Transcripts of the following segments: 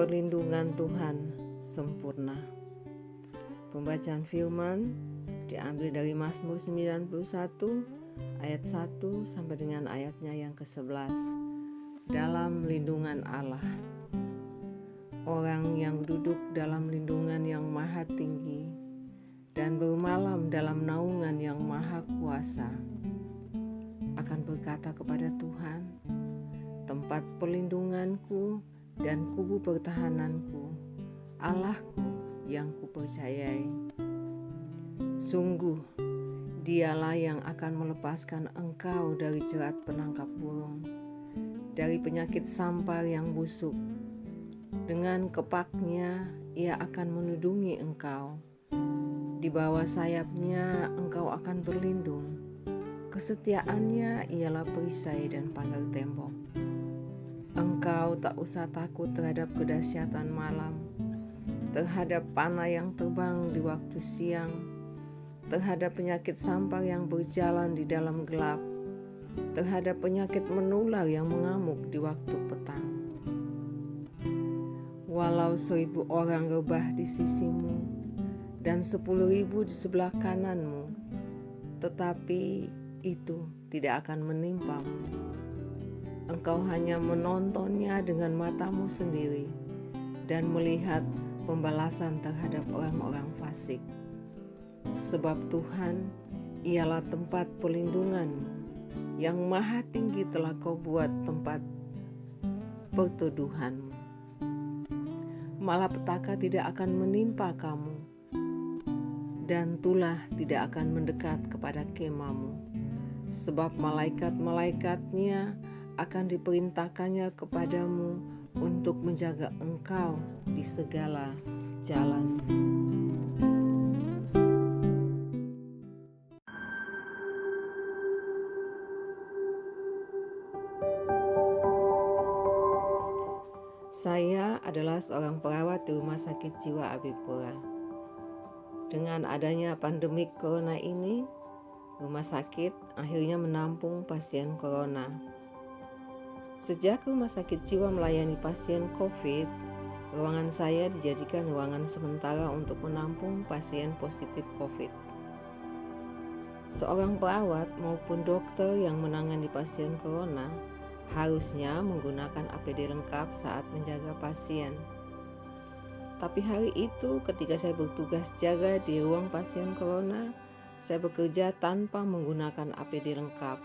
perlindungan Tuhan sempurna. Pembacaan firman diambil dari Mazmur 91 ayat 1 sampai dengan ayatnya yang ke-11. Dalam lindungan Allah. Orang yang duduk dalam lindungan yang maha tinggi dan bermalam dalam naungan yang maha kuasa akan berkata kepada Tuhan, tempat perlindunganku dan kubu pertahananku, Allahku yang kupercayai. Sungguh, Dialah yang akan melepaskan engkau dari jerat penangkap burung, dari penyakit sampar yang busuk. Dengan kepaknya Ia akan melindungi engkau. Di bawah sayapnya engkau akan berlindung. Kesetiaannya ialah perisai dan pagar tembok. Engkau tak usah takut terhadap kedahsyatan malam, terhadap panah yang terbang di waktu siang, terhadap penyakit sampar yang berjalan di dalam gelap, terhadap penyakit menular yang mengamuk di waktu petang. Walau 1.000 orang rebah di sisimu dan 10.000 di sebelah kananmu, tetapi itu tidak akan menimpamu. Engkau hanya menontonnya dengan matamu sendiri dan melihat pembalasan terhadap orang-orang fasik. Sebab Tuhan ialah tempat perlindunganmu, yang maha tinggi telah kau buat tempat perteduhanmu. Malapetaka tidak akan menimpa kamu, dan tulah tidak akan mendekat kepada kemahmu. Sebab malaikat-malaikatnya akan diperintahkannya kepadamu untuk menjaga engkau di segala jalan. Saya adalah seorang perawat di Rumah Sakit Jiwa Abipura. Dengan adanya pandemi corona ini, rumah sakit akhirnya menampung pasien corona. Sejak rumah sakit jiwa melayani pasien COVID, ruangan saya dijadikan ruangan sementara untuk menampung pasien positif COVID. Seorang perawat maupun dokter yang menangani pasien corona harusnya menggunakan APD lengkap saat menjaga pasien. Tapi hari itu ketika saya bertugas jaga di ruang pasien corona, saya bekerja tanpa menggunakan APD lengkap.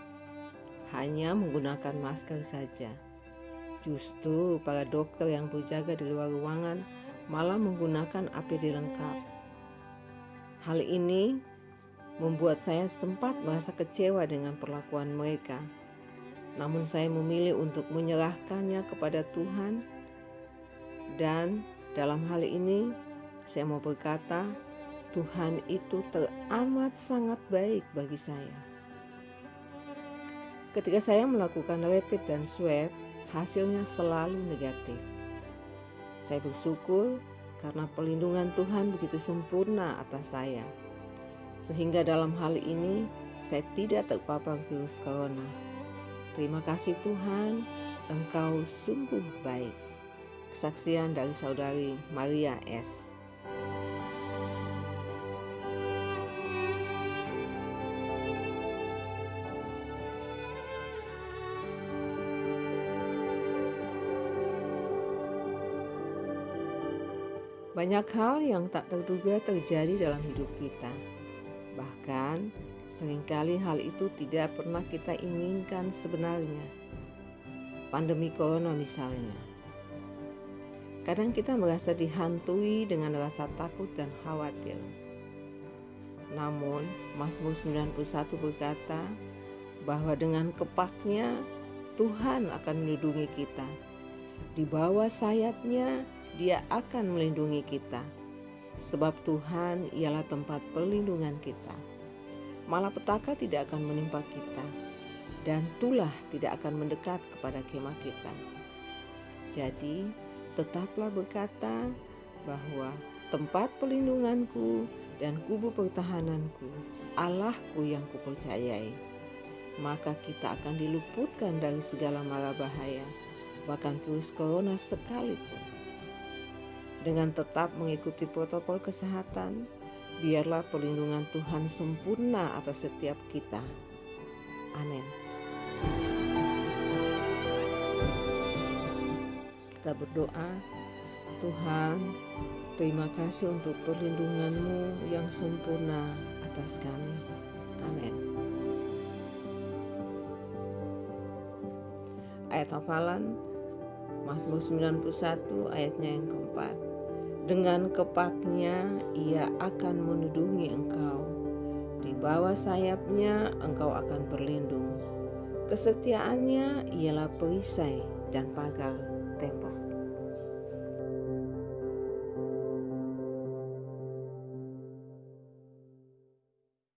Hanya menggunakan masker saja. Justru para dokter yang berjaga di luar ruangan malah menggunakan APD lengkap. Hal ini membuat saya sempat merasa kecewa dengan perlakuan mereka. Namun saya memilih untuk menyerahkannya kepada Tuhan, dan dalam hal ini saya mau berkata, Tuhan itu teramat sangat baik bagi saya. Ketika saya melakukan rapid dan swab, hasilnya selalu negatif. Saya bersyukur karena perlindungan Tuhan begitu sempurna atas saya, sehingga dalam hal ini saya tidak terpapar virus corona. Terima kasih Tuhan, Engkau sungguh baik. Kesaksian dari Saudari Maria S. Banyak hal yang tak terduga terjadi dalam hidup kita. Bahkan seringkali hal itu tidak pernah kita inginkan sebenarnya. Pandemi corona misalnya. Kadang kita merasa dihantui dengan rasa takut dan khawatir. Namun Mazmur 91 berkata bahwa dengan kepaknya Tuhan akan melindungi kita. Di bawah sayapnya Dia akan melindungi kita, sebab Tuhan ialah tempat perlindungan kita. Malapetaka tidak akan menimpa kita, dan tulah tidak akan mendekat kepada kemah kita. Jadi, tetaplah berkata bahwa tempat perlindunganku dan kubu pertahananku, Allahku yang kupercayai. Maka kita akan diluputkan dari segala mara bahaya, bahkan virus corona sekalipun. dengan tetap mengikuti protokol kesehatan. Biarlah perlindungan Tuhan sempurna atas setiap kita. Amin. Kita berdoa. Tuhan, terima kasih untuk perlindungan-Mu yang sempurna atas kami. Amin. Ayat hafalan Mazmur 91 ayatnya yang keempat. Dengan kepaknya ia akan menudungi engkau, di bawah sayapnya engkau akan berlindung. Kesetiaannya ialah perisai dan pagar tembok.